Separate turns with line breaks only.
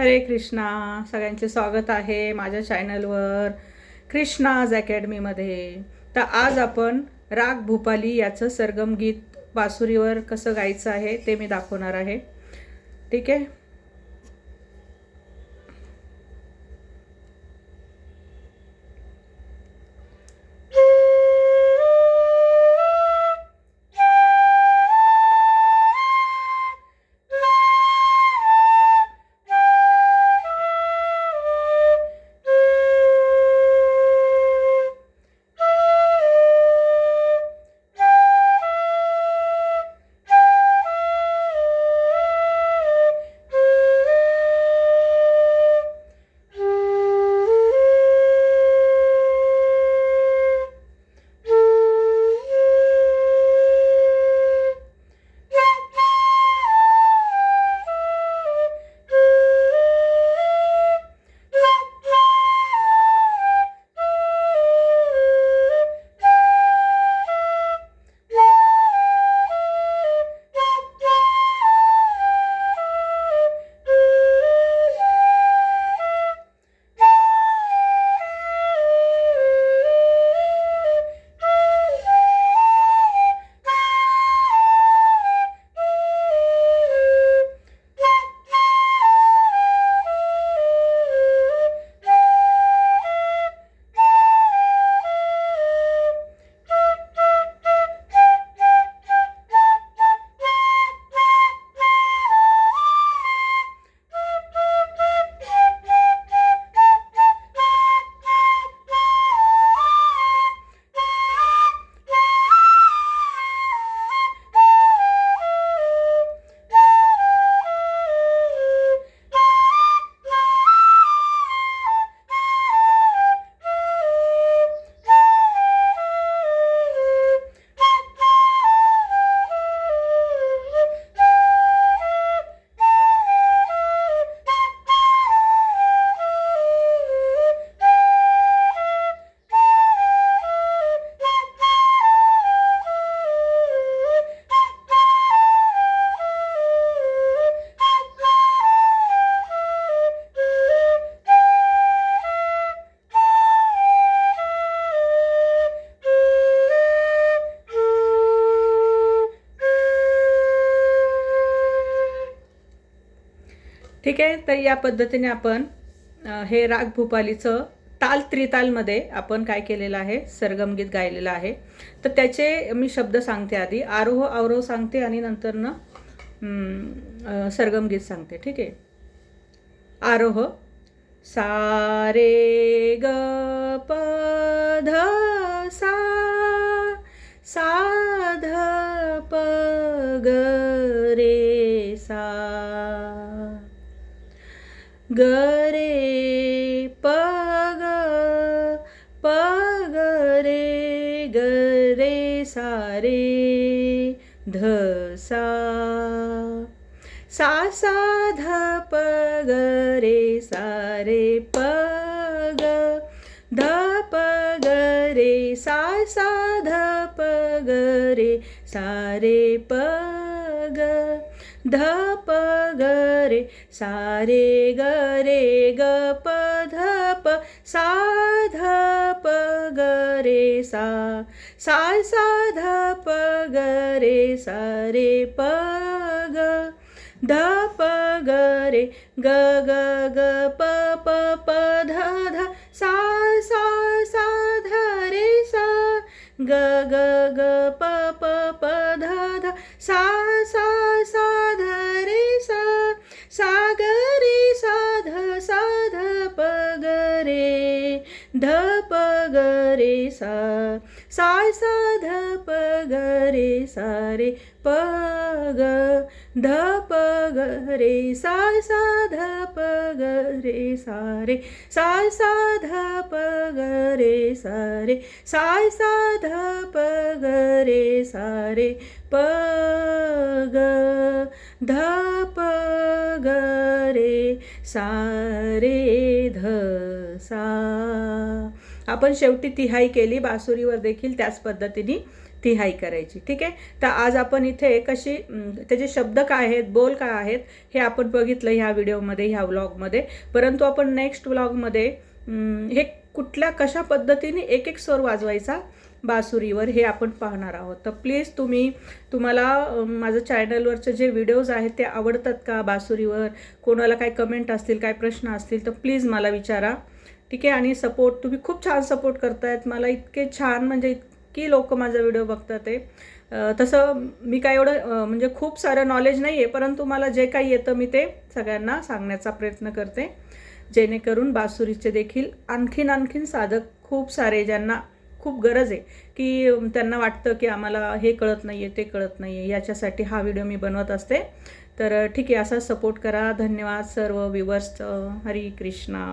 हरे कृष्णा. सगळ्यांचे स्वागत आहे माझ्या चॅनलवर कृष्णाज अकॅडमीमध्ये. तर आज आपण राग भूपाली याचं सरगम गीत बासुरीवर कसं गायचं आहे ते मी दाखवणार आहे. ठीक आहे. ठीक आहे. तर या पद्धतीने आपण हे राग भूपालीचं ताल त्रितालमध्ये आपण काय केलेलं आहे, सरगम गीत गायलेलं आहे. तर त्याचे मी शब्द सांगते. आधी आरोह अवरोह सांगते आणि नंतरनं सरगम गीत सांगते. ठीक आहे. आरोह सा रे ग प ध सा, सा ध प ग रे सा, ग रे प ग रे सा रे ध सा, सा सा ध प ग रे सा रे प ग, ध प ग रे सा सा ध प ग रे सा रे प ग, ध प ग रे सा रे ग प ध प, सा ध प ग रे सा, सा सा ध प ग रे सा रे प ग, ध प ग रे ग ग ग प प प ध ध, सा सा सा ध रे सा, ग ग ग प प प ध ध, सा सा सा ध रे सा, सा ग रे सा ध प ग रे, ध प ग रे सा, सा सा ध प ग रे सा रे प ग, ध प ग रे सा सा ध प ग रे सा रे, सा सा ध प ग रे सा रे, सा सा ध प ग रे सा रे प ग, ध प ग रे सा रे ध सा. आपण शेवटी तिहाई केली. बासुरीवर देखील त्याच पद्धतीने ती हाय करायची. ठीक आहे. तर आज आपण इथे कशी त्याचे शब्द काय आहेत, बोल काय आहेत हे आपण बघितलं ह्या व्हिडिओमध्ये, ह्या व्लॉगमध्ये. परंतु आपण नेक्स्ट व्लॉगमध्ये हे कुठल्या कशा पद्धतीने एक एक स्वर वाजवायचा बासुरीवर हे आपण पाहणार आहोत. तर प्लीज तुम्हाला माझं चॅनलवरचे जे व्हिडिओज आहेत ते आवडतात का बासुरीवर, कोणाला काय कमेंट असतील, काय प्रश्न असतील तर प्लीज मला विचारा. ठीक आहे. आणि सपोर्ट तुम्ही खूप छान सपोर्ट करतायत मला, इतके छान म्हणजे इतकी लोक माझा व्हिडिओ बघतात आहे. तसं मी काय एवढं म्हणजे खूप सारं नॉलेज नाही आहे, परंतु मला जे काही येतं मी ते सगळ्यांना सांगण्याचा प्रयत्न करते, जेणेकरून बासुरीचे देखील आणखीन साधक खूप सारे ज्यांना खूप गरज आहे की त्यांना वाटतं की आम्हाला हे कळत नाही आहे, ते कळत नाही आहे, याच्यासाठी हा व्हिडिओ मी बनवत असते. तर ठीक आहे, असा सपोर्ट करा. धन्यवाद सर्व व्ह्यूवर्सचं. हरी कृष्णा.